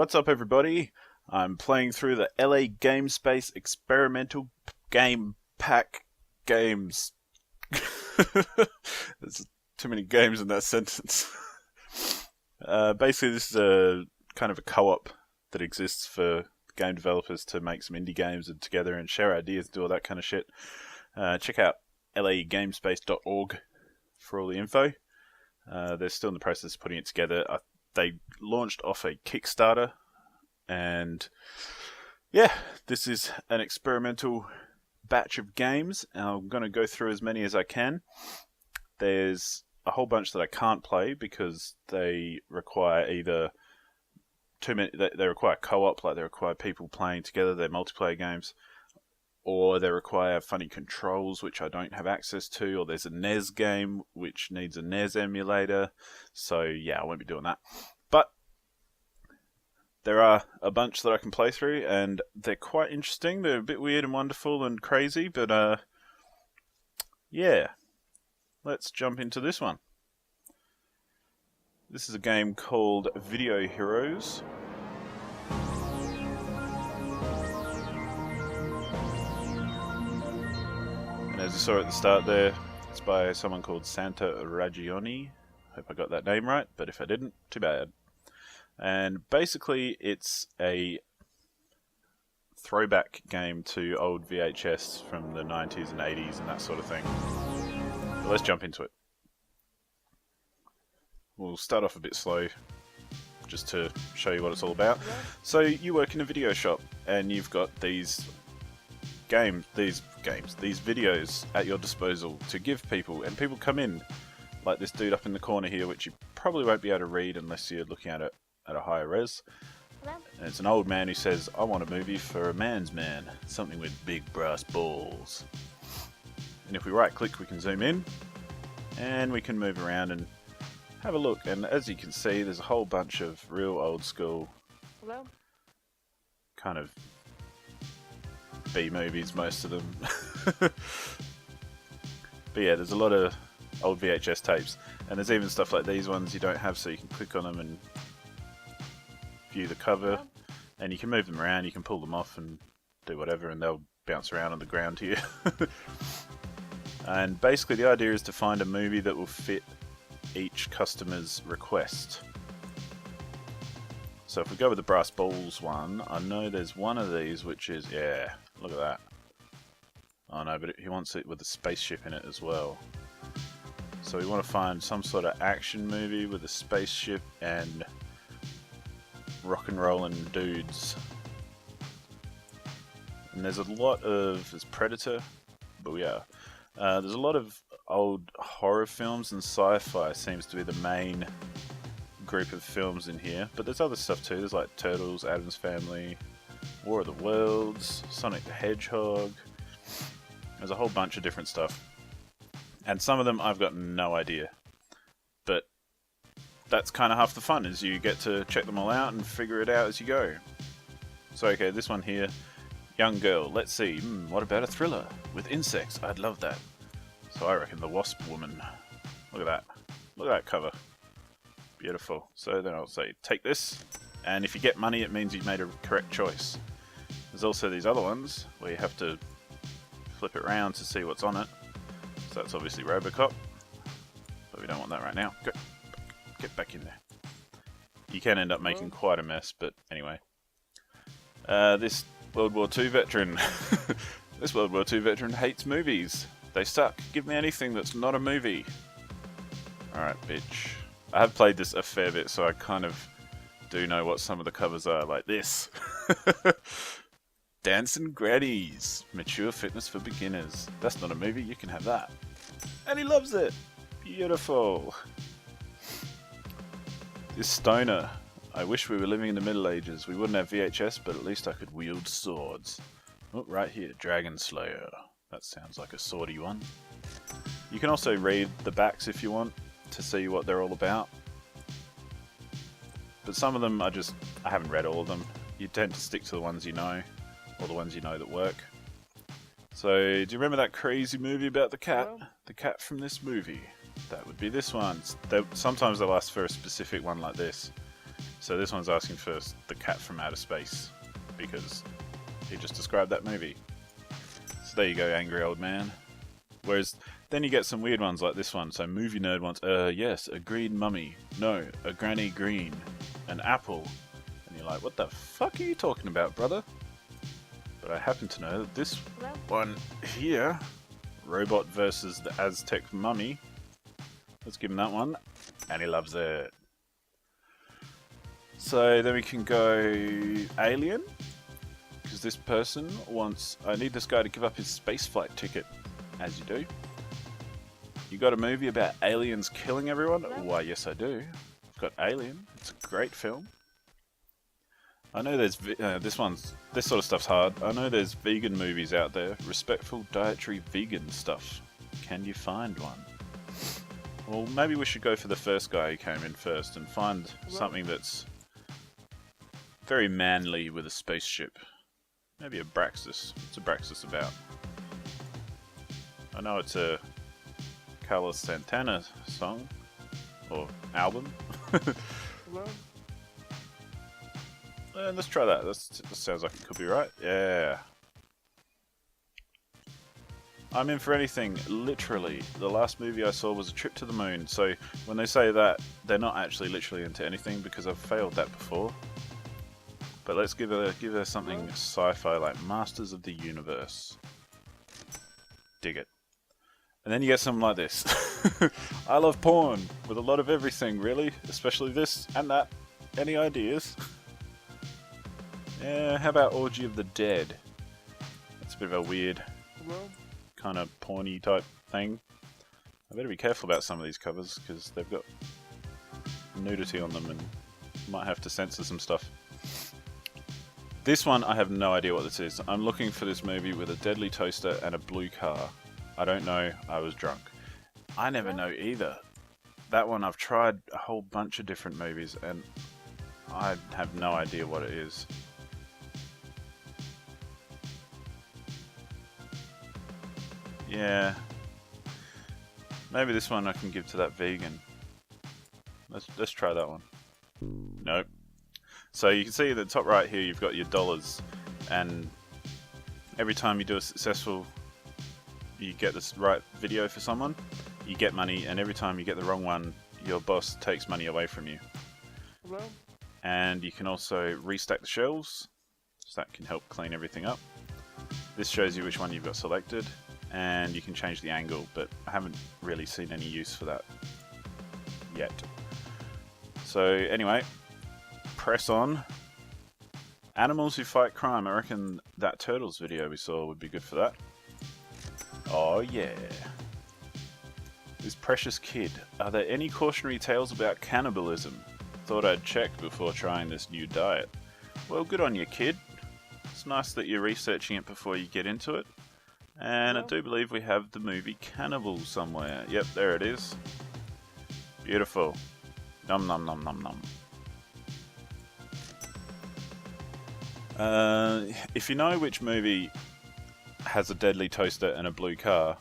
What's up, everybody? I'm playing through the LA Game Space Experimental Game Pack Games. There's too many games in that sentence. Basically, this is a kind of a co-op that exists for game developers to make some indie games and together and share ideas and do all that kind of shit. Check out lagamespace.org for all the info. They're still in the process of putting it together. They launched off a Kickstarter, and yeah, this is an experimental batch of games. I'm going to go through as many as I can. There's a whole bunch that I can't play because they require either too many. They require co-op, like they require people playing together. They're multiplayer games, or they require funny controls, which I don't have access to, or there's a NES game which needs a NES emulator. So yeah, I won't be doing that. But there are a bunch that I can play through, and they're quite interesting. They're a bit weird and wonderful and crazy, but yeah. Let's jump into this one. This is a game called VideoHeroeS. And as you saw at the start there, it's by someone called Santa Ragioni. Hope I got that name right, but if I didn't, too bad. And basically, it's a throwback game to old VHS from the 90s and 80s and that sort of thing. But let's jump into it. We'll start off a bit slow, just to show you what it's all about. So you work in a video shop, and you've got these videos at your disposal to give people, and people come in, like this dude up in the corner here, which you probably won't be able to read unless you're looking at it at a higher res. And it's an old man who says, "I want a movie for a man's man, something with big brass balls." And if we right click, we can zoom in, and we can move around and have a look. And as you can see, there's a whole bunch of real old school kind of B movies, most of them. But yeah, there's a lot of old VHS tapes, and there's even stuff like these ones you don't have, so you can click on them and view the cover, and you can move them around, you can pull them off and do whatever, and they'll bounce around on the ground here. And basically the idea is to find a movie that will fit each customer's request. So if we go with the brass balls one, I know there's one of these which is, yeah, look at that. Oh no, but he wants it with a spaceship in it as well. So we want to find some sort of action movie with a spaceship and rock and rollin' dudes. And there's a lot of, there's Predator, booyah. There's a lot of old horror films, and sci-fi seems to be the main group of films in here. But there's other stuff too. There's like Turtles, Addams Family, War of the Worlds, Sonic the Hedgehog. There's a whole bunch of different stuff. And some of them I've got no idea. But that's kind of half the fun, is you get to check them all out and figure it out as you go. So okay, this one here. Young girl, let's see. What about a thriller with insects? I'd love that. So I reckon The Wasp Woman. Look at that. Look at that cover. Beautiful. So then I'll say, take this. And if you get money, it means you've made a correct choice. There's also these other ones where you have to flip it around to see what's on it. So that's obviously Robocop. But we don't want that right now. Go. Get back in there. You can end up making quite a mess, but anyway. This World War II veteran. This World War II veteran hates movies. They suck. Give me anything that's not a movie. Alright, bitch. I have played this a fair bit, so I kind of do know what some of the covers are, like this. Dancing Grannies. Mature fitness for beginners. That's not a movie, you can have that. And he loves it. Beautiful. This stoner. I wish we were living in the Middle Ages. We wouldn't have VHS, but at least I could wield swords. Oh, right here, Dragon Slayer. That sounds like a swordy one. You can also read the backs if you want to see what they're all about. But some of them I haven't read all of them. You tend to stick to the ones you know, or the ones you know that work. So, do you remember that crazy movie about the cat? The cat from this movie. That would be this one. Sometimes they'll ask for a specific one like this. So this one's asking for The Cat from Outer Space, because he just described that movie. So there you go, angry old man. Whereas then you get some weird ones like this one. So Movie Nerd wants, yes, a green mummy. No, a granny green. An apple. And you're like, what the fuck are you talking about, brother? But I happen to know that this one here, Robot versus the Aztec Mummy. Let's give him that one. And he loves it. So then we can go Alien. Because this person wants, I need this guy to give up his spaceflight ticket. As you do. You got a movie about aliens killing everyone? Why, yes I do. I've got Alien. It's a great film. I know there's this sort of stuff's hard. I know there's vegan movies out there. Respectful dietary vegan stuff. Can you find one? Well, maybe we should go for the first guy who came in first and find something that's very manly with a spaceship. Maybe a Braxis. What's a Braxis about? I know it's a Carlos Santana song or album. Let's try that. That sounds like it could be right. Yeah. I'm in for anything. Literally, the last movie I saw was A Trip to the Moon. So when they say that, they're not actually literally into anything because I've failed that before. But let's give her something sci-fi like Masters of the Universe. Dig it. And then you get something like this. I love porn, with a lot of everything, really. Especially this and that. Any ideas? Yeah, how about Orgy of the Dead? That's a bit of a weird, kind of porny type thing. I better be careful about some of these covers, because they've got nudity on them and might have to censor some stuff. This one, I have no idea what this is. I'm looking for this movie with a deadly toaster and a blue car. I don't know, I was drunk. I never know either. That one, I've tried a whole bunch of different movies and I have no idea what it is. Yeah. Maybe this one I can give to that vegan. Let's try that one. Nope. So you can see at the top right here you've got your dollars, and every time you do a successful, you get this right video for someone, you get money, and every time you get the wrong one, your boss takes money away from you. And you can also restack the shelves, so that can help clean everything up. This shows you which one you've got selected, and you can change the angle, but I haven't really seen any use for that yet. So anyway, press on. Animals who fight crime. I reckon that Turtles video we saw would be good for that. Oh yeah. This precious kid. Are there any cautionary tales about cannibalism? Thought I'd check before trying this new diet. Well, good on you, kid. It's nice that you're researching it before you get into it. And I do believe we have the movie Cannibal somewhere. Yep, there it is. Beautiful. Nom nom nom nom nom. If you know which movie has a deadly toaster and a blue car,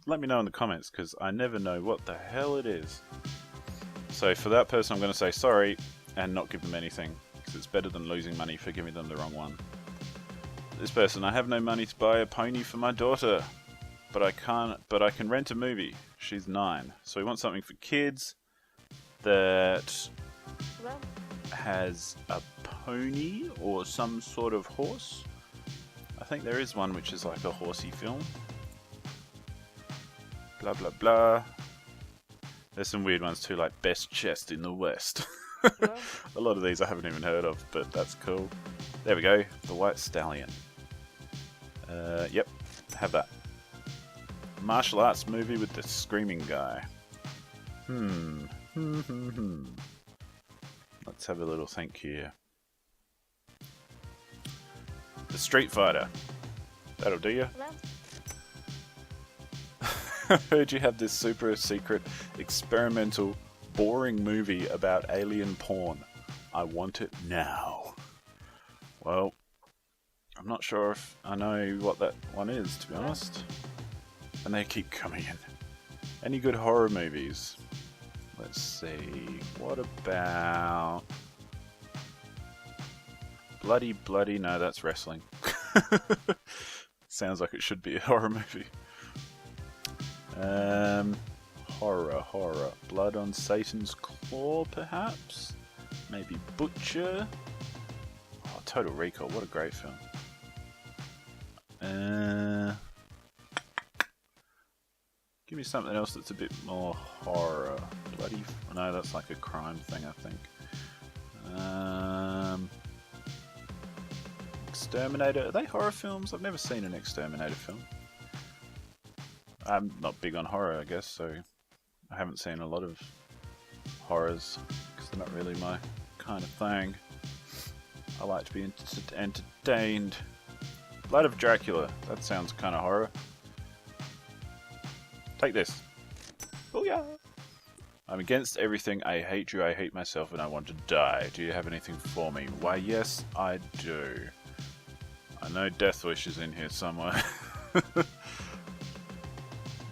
let me know in the comments, because I never know what the hell it is. So for that person I'm going to say sorry and not give them anything, because it's better than losing money for giving them the wrong one. This person, I have no money to buy a pony for my daughter, but I can rent a movie. She's 9. So we want something for kids that has a pony or some sort of horse. I think there is one which is like a horsey film. Blah blah blah. There's some weird ones too, like Best Chest in the West. A lot of these I haven't even heard of, but that's cool. There we go, the White Stallion. Yep, have that. Martial arts movie with the screaming guy. Let's have a little think here. The Street Fighter. That'll do you. I heard you have this super secret, experimental, boring movie about alien porn. I want it now. Well, I'm not sure if I know what that one is, to be honest. And they keep coming in. Any good horror movies? Let's see. What about bloody, no, that's wrestling. Sounds like it should be a horror movie. Horror. Blood on Satan's Claw, perhaps? Maybe Butcher? Oh, Total Recall, what a great film. Give me something else that's a bit more horror. No, that's like a crime thing, I think. Exterminator, are they horror films? I've never seen an Exterminator film. I'm not big on horror, I guess, so I haven't seen a lot of horrors, because they're not really my kind of thing. I like to be entertained. Blood of Dracula, that sounds kind of horror. Take this. Oh yeah. I'm against everything. I hate you, I hate myself, and I want to die. Do you have anything for me? Why, yes, I do. I know Death Wish is in here somewhere.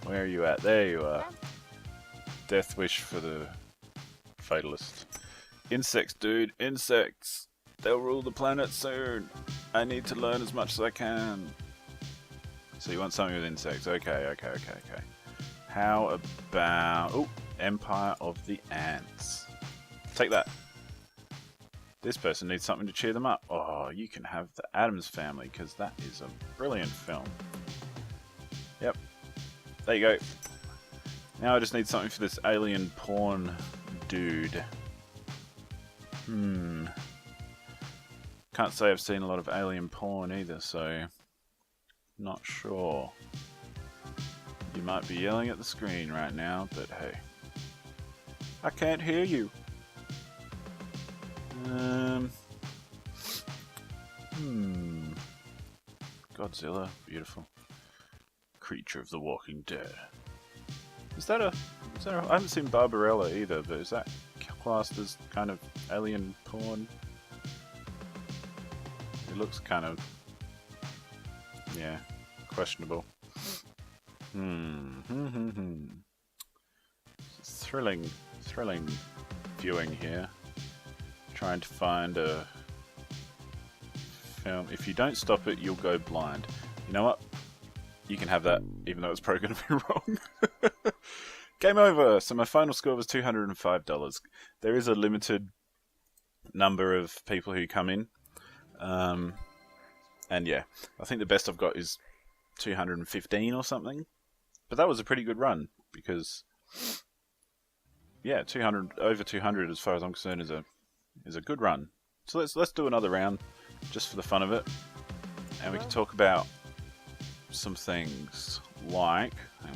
Where are you at? There you are. Death Wish for the Fatalist. Insects, dude. Insects. They'll rule the planet soon. I need to learn as much as I can. So you want something with insects. Okay. How about... Oh, Empire of the Ants. Take that. This person needs something to cheer them up. Oh, you can have the Addams Family, because that is a brilliant film. Yep. There you go. Now I just need something for this alien porn dude. Can't say I've seen a lot of alien porn either, so... Not sure. You might be yelling at the screen right now, but hey. I can't hear you. Godzilla, beautiful. Creature of the Walking Dead. Is that a... I haven't seen Barbarella either, but is that classed as kind of alien porn? It looks kind of... yeah, questionable. Thrilling viewing here. Trying to find a film. If you don't stop it, you'll go blind. You know what? You can have that, even though it's probably going to be wrong. Game over! So my final score was $205. There is a limited number of people who come in. And yeah, I think the best I've got is 215 or something. But that was a pretty good run, because... yeah, 200 over 200 as far as I'm concerned is a good run. So let's do another round just for the fun of it, and we can talk about some things like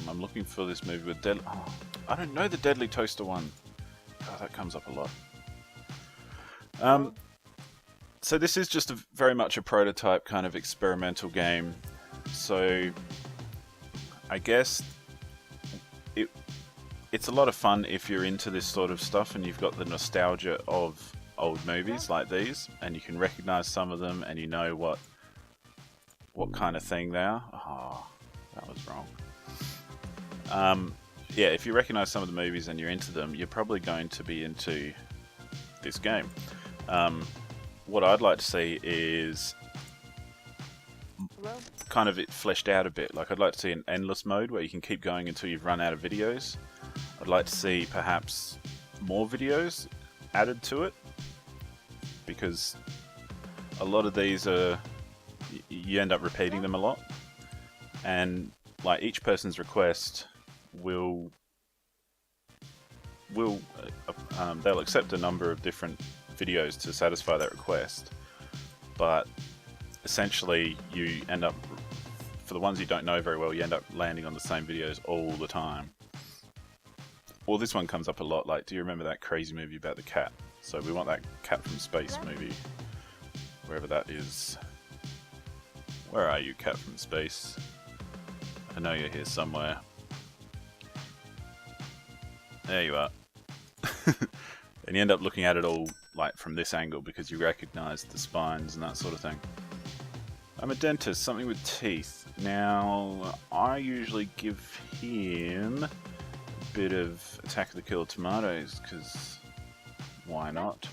I'm looking for this movie with I don't know the Deadly Toaster one. Oh, that comes up a lot. So this is just very much a prototype kind of experimental game. So I guess it's a lot of fun if you're into this sort of stuff and you've got the nostalgia of old movies like these, and you can recognize some of them, and you know what kind of thing they are. Oh, that was wrong. Yeah, if you recognize some of the movies and you're into them, you're probably going to be into this game. What I'd like to see is kind of it fleshed out a bit. Like, I'd like to see an endless mode where you can keep going until you've run out of videos. I'd like to see perhaps more videos added to it, because a lot of these are, you end up repeating them a lot, and like each person's request will they'll accept a number of different videos to satisfy that request, but essentially you end up, for the ones you don't know very well, you end up landing on the same videos all the time. Well, this one comes up a lot, like, do you remember that crazy movie about the cat? So we want that Cat from Space movie, wherever that is. Where are you, Cat from Space? I know you're here somewhere. There you are. And you end up looking at it all like from this angle because you recognize the spines and that sort of thing. I'm a dentist, something with teeth. Now, I usually give him a bit of Attack of the Killer Tomatoes, because why not?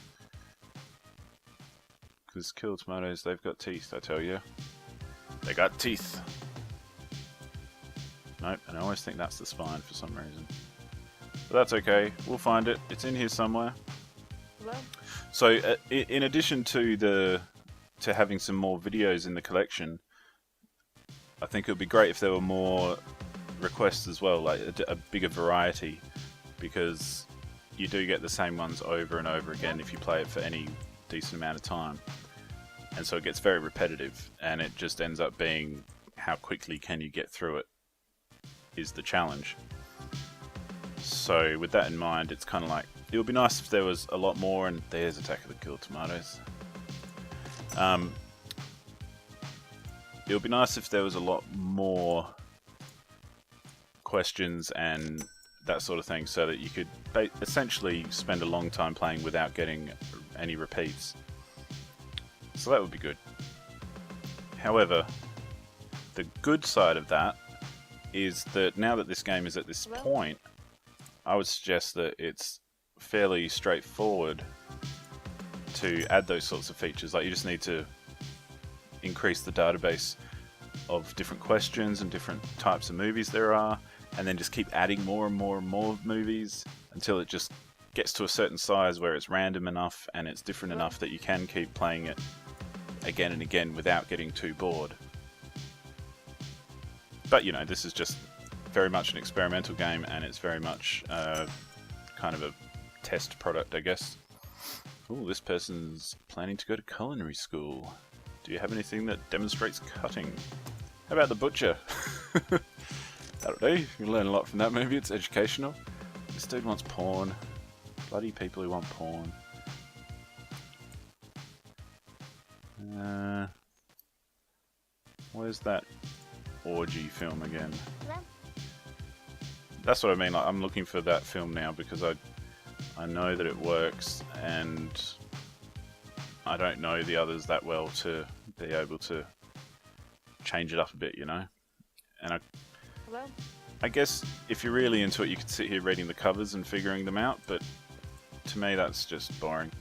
Because killed tomatoes, they've got teeth, I tell you. They got teeth. Nope, and I always think that's the spine for some reason. But that's okay, we'll find it. It's in here somewhere. Hello? So, in addition to having some more videos in the collection, I think it would be great if there were more requests as well, like a bigger variety, because you do get the same ones over and over again if you play it for any decent amount of time. And so it gets very repetitive, and it just ends up being how quickly can you get through it is the challenge. So with that in mind, it's kind of like, it would be nice if there was a lot more, and there's Attack of the Killed Tomatoes. It would be nice if there was a lot more questions and that sort of thing, so that you could essentially spend a long time playing without getting any repeats. So that would be good. However, the good side of that is that now that this game is at this point, I would suggest that it's fairly straightforward to add those sorts of features. Like, you just need to increase the database of different questions and different types of movies there are, and then just keep adding more and more and more movies until it just gets to a certain size where it's random enough and it's different enough that you can keep playing it again and again without getting too bored. But, you know, this is just very much an experimental game, and it's very much kind of a test product, I guess. Ooh, this person's planning to go to culinary school. Do you have anything that demonstrates cutting? How about the butcher? That'll do. You can learn a lot from that movie. It's educational. This dude wants porn. Bloody people who want porn. Where's that orgy film again? That's what I mean. Like, I'm looking for that film now because I know that it works, and I don't know the others that well to be able to change it up a bit, you know? And I guess if you're really into it, you could sit here reading the covers and figuring them out, but to me that's just boring.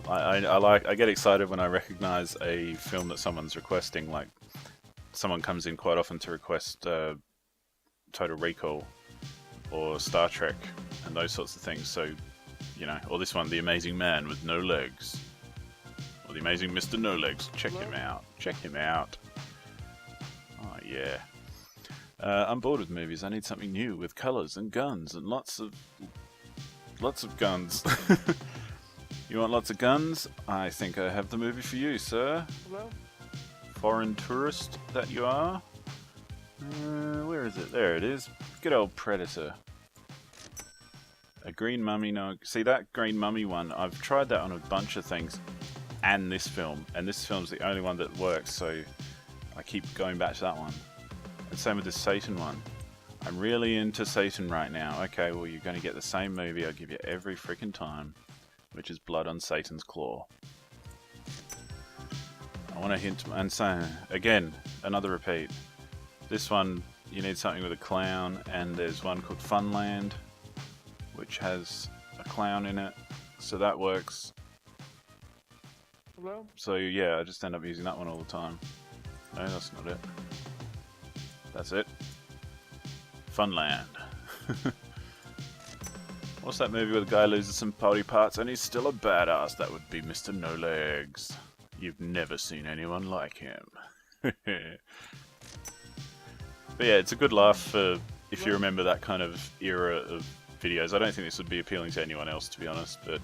I get excited when I recognize a film that someone's requesting. Like, someone comes in quite often to request Total Recall or Star Trek and those sorts of things. So, you know, or this one, The Amazing Man with No Legs, or The Amazing Mr. No Legs. Check him out. Check him out. Oh yeah. I'm bored with movies. I need something new with colors and guns and lots of guns. You want lots of guns? I think I have the movie for you, sir. Hello? Foreign tourist that you are. Where is it? There it is. Good old Predator. A green mummy. No, see that green mummy one? I've tried that on a bunch of things, and this film. And this film's the only one that works, so I keep going back to that one. And same with this Satan one. I'm really into Satan right now. Okay, well, you're going to get the same movie I'll give you every freaking time, which is Blood on Satan's Claw. I want to hint, and so, again, another repeat. This one, you need something with a clown, and there's one called Funland, which has a clown in it, so that works. Hello? So yeah, I just end up using that one all the time. No, that's not it. That's it. Funland. What's that movie where the guy loses some body parts and he's still a badass? That would be Mr. No Legs. You've never seen anyone like him. But yeah, it's a good laugh for if you remember that kind of era of videos. I don't think this would be appealing to anyone else, to be honest, but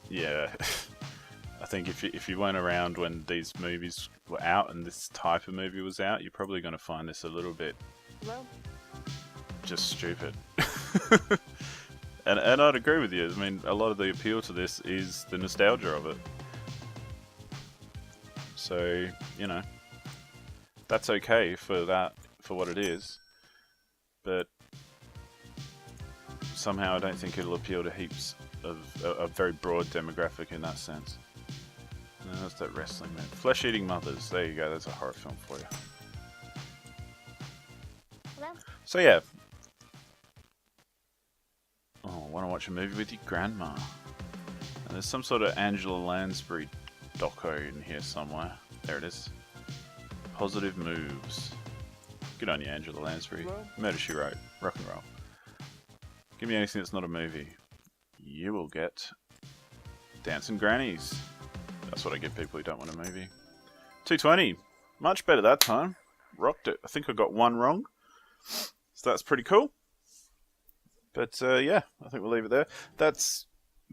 yeah. I think if you weren't around when these movies were out and this type of movie was out, you're probably going to find this a little bit just stupid. and I'd agree with you. I mean, a lot of the appeal to this is the nostalgia of it. So, you know, that's okay for what it is. But somehow I don't think it'll appeal to heaps of a very broad demographic in that sense. No, that's that wrestling man. Flesh-eating mothers. There you go. That's a horror film for you. Hello? So yeah. Oh, want to watch a movie with your grandma? There's some sort of Angela Lansbury doco in here somewhere. There it is. Positive moves. Good on you, Angela Lansbury. Murder, She Wrote. Rock and roll. Give me anything that's not a movie. You will get Dancing Grannies. That's what I give people who don't want a movie. 220. Much better that time. Rocked it. I think I got one wrong. So that's pretty cool. But yeah, I think we'll leave it there. That's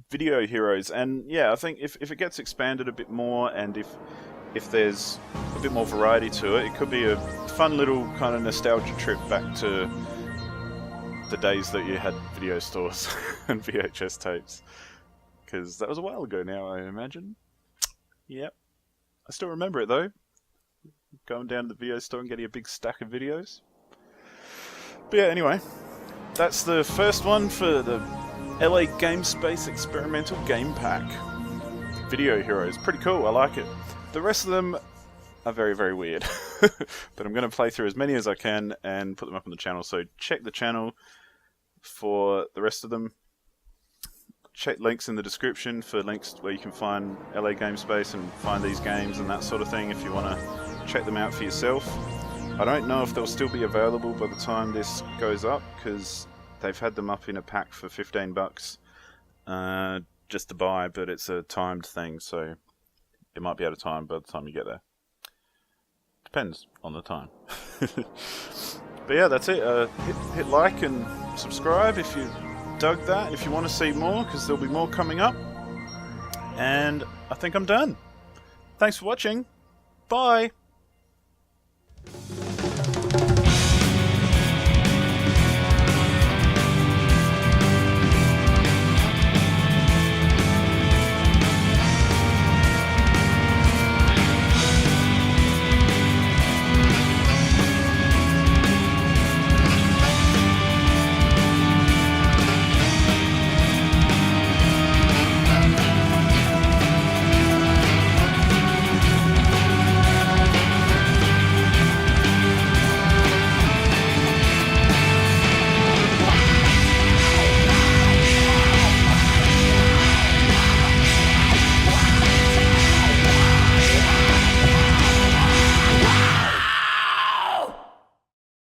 Video Heroes. And yeah, I think if it gets expanded a bit more, and if there's a bit more variety to it, it could be a fun little kind of nostalgia trip back to the days that you had video stores and VHS tapes. Because that was a while ago now, I imagine. Yep. I still remember it though. Going down to the video store and getting a big stack of videos. But yeah, anyway. That's the first one for the LA Game Space Experimental Game Pack. Video Heroes. Pretty cool, I like it. The rest of them are very, very weird. But I'm going to play through as many as I can and put them up on the channel. So check the channel for the rest of them. Check links in the description for links where you can find LA Game Space and find these games and that sort of thing if you want to check them out for yourself. I don't know if they'll still be available by the time this goes up, because they've had them up in a pack for 15 bucks just to buy, but it's a timed thing, so it might be out of time by the time you get there. Depends on the time. But yeah, that's it. Hit like and subscribe if you dug that, if you want to see more, because there'll be more coming up. And I think I'm done. Thanks for watching. Bye!